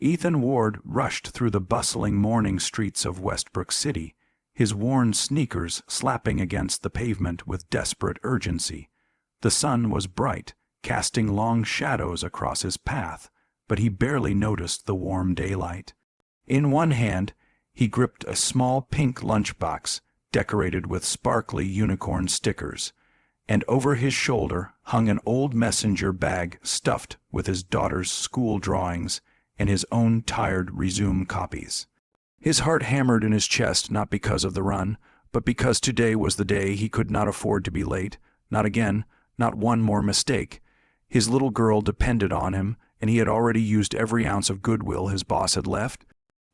Ethan Ward rushed through the bustling morning streets of Westbrook City, his worn sneakers slapping against the pavement with desperate urgency. The sun was bright, casting long shadows across his path, but he barely noticed the warm daylight. In one hand, he gripped a small pink lunchbox decorated with sparkly unicorn stickers, and over his shoulder hung an old messenger bag stuffed with his daughter's school drawings and his own tired resume copies. His heart hammered in his chest, not because of the run, but because today was the day he could not afford to be late, not again, not one more mistake. His little girl depended on him, and he had already used every ounce of goodwill his boss had left.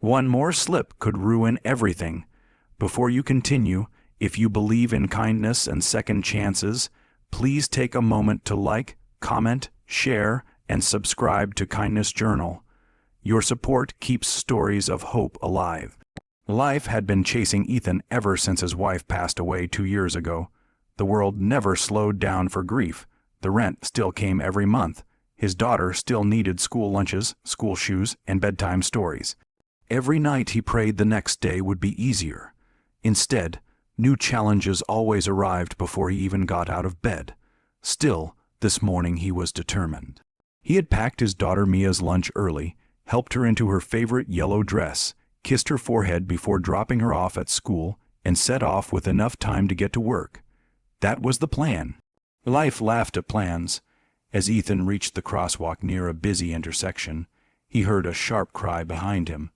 One more slip could ruin everything. Before you continue, if you believe in kindness and second chances, please take a moment to like, comment, share, and subscribe to Kindness Journal. Your support keeps stories of hope alive. Life had been chasing Ethan ever since his wife passed away 2 years ago. The world never slowed down for grief. The rent still came every month. His daughter still needed school lunches, school shoes, and bedtime stories. Every night he prayed the next day would be easier. Instead, new challenges always arrived before he even got out of bed. Still, this morning he was determined. He had packed his daughter Mia's lunch early, helped her into her favorite yellow dress, kissed her forehead before dropping her off at school, and set off with enough time to get to work. That was the plan. Life laughed at plans. As Ethan reached the crosswalk near a busy intersection, he heard a sharp cry behind him.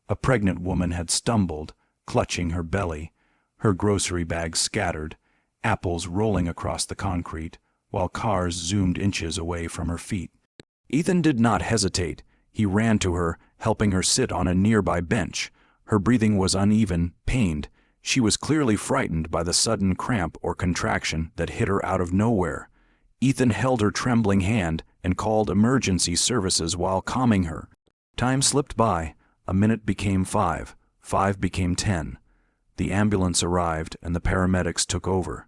A pregnant woman had stumbled, clutching her belly, her grocery bags scattered, apples rolling across the concrete, while cars zoomed inches away from her feet. Ethan did not hesitate. He ran to her, helping her sit on a nearby bench. Her breathing was uneven, pained. She was clearly frightened by the sudden cramp or contraction that hit her out of nowhere. Ethan held her trembling hand and called emergency services while calming her. Time slipped by. A minute became 5. 5 became 10. The ambulance arrived and the paramedics took over.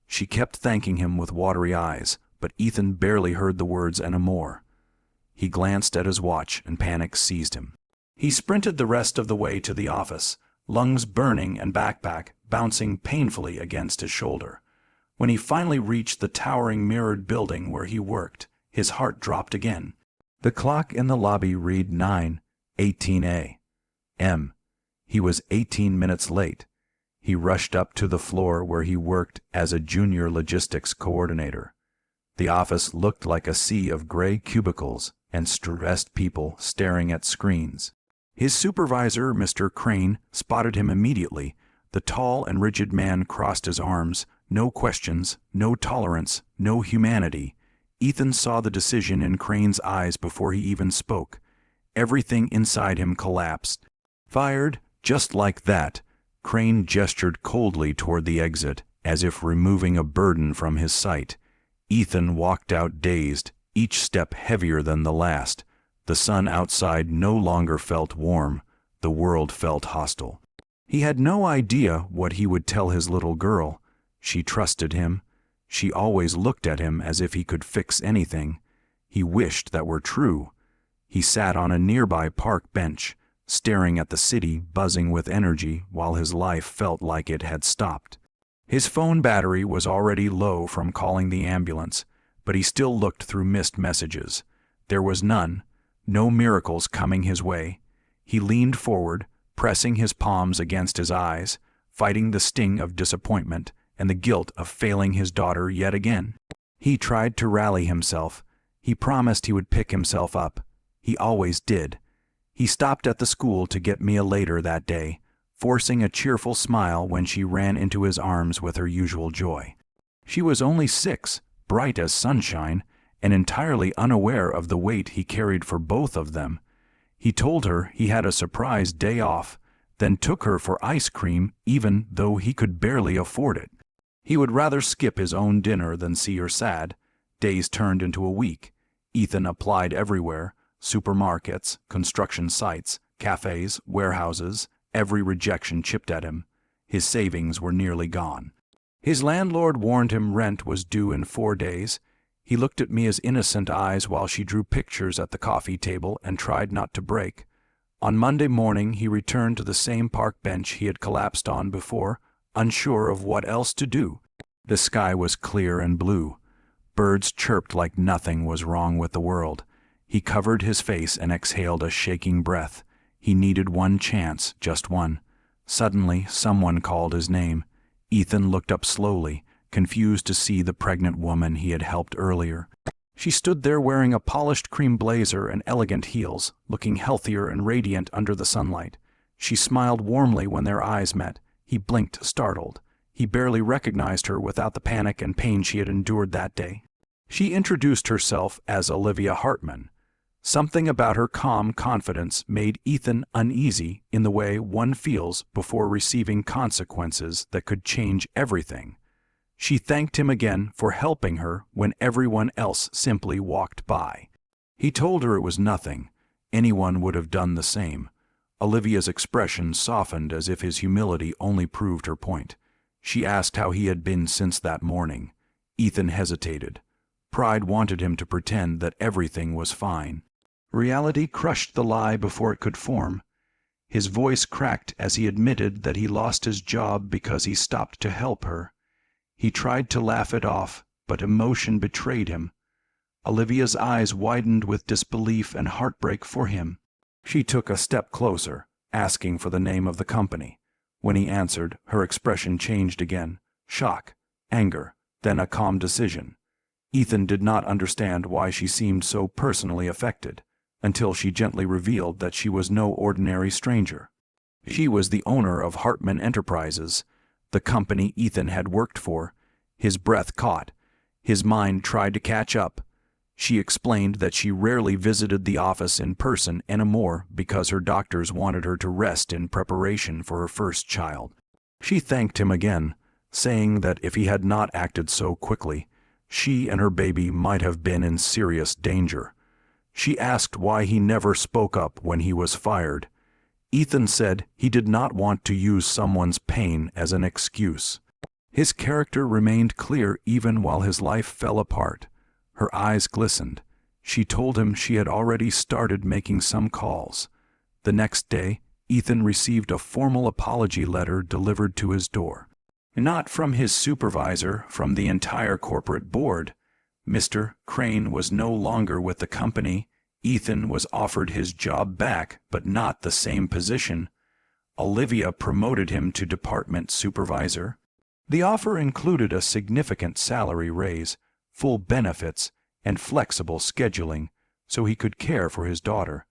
She kept thanking him with watery eyes, but Ethan barely heard the words anymore. He glanced at his watch and panic seized him. He sprinted the rest of the way to the office, lungs burning and backpack bouncing painfully against his shoulder. When he finally reached the towering mirrored building where he worked, his heart dropped again. The clock in the lobby read 9:18 a.m. He was 18 minutes late. He rushed up to the floor where he worked as a junior logistics coordinator. The office looked like a sea of gray cubicles and stressed people staring at screens. His supervisor, Mr. Crane, spotted him immediately. The tall and rigid man crossed his arms. No questions, no tolerance, no humanity. Ethan saw the decision in Crane's eyes before he even spoke. Everything inside him collapsed. Fired, just like that. Crane gestured coldly toward the exit, as if removing a burden from his sight. Ethan walked out dazed, each step heavier than the last. The sun outside no longer felt warm. The world felt hostile. He had no idea what he would tell his little girl. She trusted him. She always looked at him as if he could fix anything. He wished that were true. He sat on a nearby park bench, staring at the city buzzing with energy while his life felt like it had stopped. His phone battery was already low from calling the ambulance, but he still looked through missed messages. There was none, no miracles coming his way. He leaned forward, pressing his palms against his eyes, fighting the sting of disappointment and the guilt of failing his daughter yet again. He tried to rally himself. He promised he would pick himself up. He always did. He stopped at the school to get Mia later that day, forcing a cheerful smile when she ran into his arms with her usual joy. She was only 6, bright as sunshine, and entirely unaware of the weight he carried for both of them. He told her he had a surprise day off, then took her for ice cream even though he could barely afford it. He would rather skip his own dinner than see her sad. Days turned into a week. Ethan applied everywhere: supermarkets, construction sites, cafes, warehouses. Every rejection chipped at him. His savings were nearly gone. His landlord warned him rent was due in 4 days. He looked at Mia's innocent eyes while she drew pictures at the coffee table and tried not to break. On Monday morning, he returned to the same park bench he had collapsed on before, unsure of what else to do. The sky was clear and blue. Birds chirped like nothing was wrong with the world. He covered his face and exhaled a shaking breath. He needed one chance, just one. Suddenly, someone called his name. Ethan looked up slowly, confused to see the pregnant woman he had helped earlier. She stood there wearing a polished cream blazer and elegant heels, looking healthier and radiant under the sunlight. She smiled warmly when their eyes met. He blinked, startled. He barely recognized her without the panic and pain she had endured that day. She introduced herself as Olivia Hartman. Something about her calm confidence made Ethan uneasy in the way one feels before receiving consequences that could change everything. She thanked him again for helping her when everyone else simply walked by. He told her it was nothing. Anyone would have done the same. Olivia's expression softened as if his humility only proved her point. She asked how he had been since that morning. Ethan hesitated. Pride wanted him to pretend that everything was fine. Reality crushed the lie before it could form. His voice cracked as he admitted that he lost his job because he stopped to help her. He tried to laugh it off, but emotion betrayed him. Olivia's eyes widened with disbelief and heartbreak for him. She took a step closer, asking for the name of the company. When he answered, her expression changed again. Shock, anger, then a calm decision. Ethan did not understand why she seemed so personally affected, until she gently revealed that she was no ordinary stranger. She was the owner of Hartman Enterprises, the company Ethan had worked for. His breath caught. His mind tried to catch up. She explained that she rarely visited the office in person anymore because her doctors wanted her to rest in preparation for her first child. She thanked him again, saying that if he had not acted so quickly, she and her baby might have been in serious danger. She asked why he never spoke up when he was fired. Ethan said he did not want to use someone's pain as an excuse. His character remained clear even while his life fell apart. Her eyes glistened. She told him she had already started making some calls. The next day, Ethan received a formal apology letter delivered to his door. Not from his supervisor, from the entire corporate board. Mr. Crane was no longer with the company. Ethan was offered his job back, but not the same position. Olivia promoted him to department supervisor. The offer included a significant salary raise, full benefits, and flexible scheduling, so he could care for his daughter.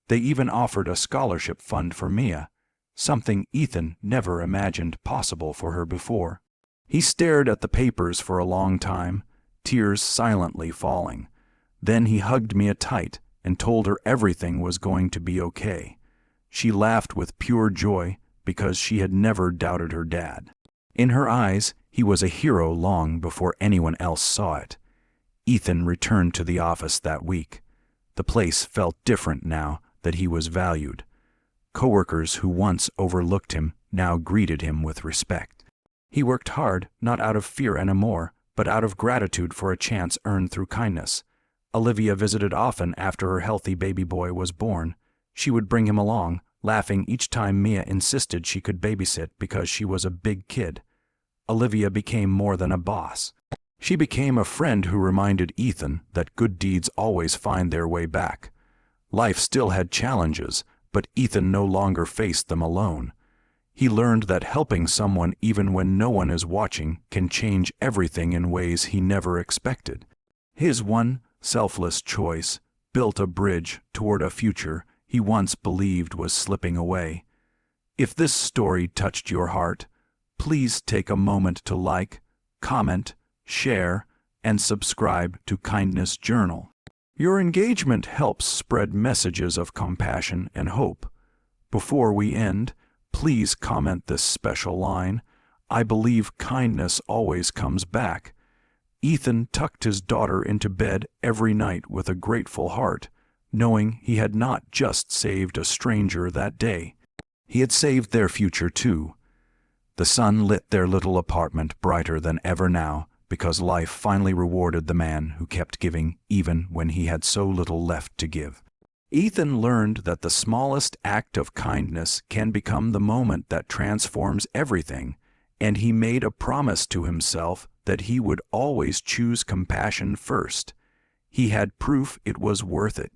They even offered a scholarship fund for Mia, something Ethan never imagined possible for her before. He stared at the papers for a long time, tears silently falling. Then he hugged Mia tight and told her everything was going to be okay. She laughed with pure joy because she had never doubted her dad. In her eyes, he was a hero long before anyone else saw it. Ethan returned to the office that week. The place felt different now that he was valued. Coworkers who once overlooked him now greeted him with respect. He worked hard, not out of fear anymore, but out of gratitude for a chance earned through kindness. Olivia visited often after her healthy baby boy was born. She would bring him along, laughing each time Mia insisted she could babysit because she was a big kid. Olivia became more than a boss. She became a friend who reminded Ethan that good deeds always find their way back. Life still had challenges, but Ethan no longer faced them alone. He learned that helping someone even when no one is watching can change everything in ways he never expected. His one selfless choice built a bridge toward a future he once believed was slipping away. If this story touched your heart, please take a moment to like, comment, share, and subscribe to Kindness Journal. Your engagement helps spread messages of compassion and hope. Before we end, please comment this special line: "I believe kindness always comes back." Ethan tucked his daughter into bed every night with a grateful heart, knowing he had not just saved a stranger that day. He had saved their future too. The sun lit their little apartment brighter than ever now, because life finally rewarded the man who kept giving even when he had so little left to give. Ethan learned that the smallest act of kindness can become the moment that transforms everything, and he made a promise to himself that he would always choose compassion first. He had proof it was worth it.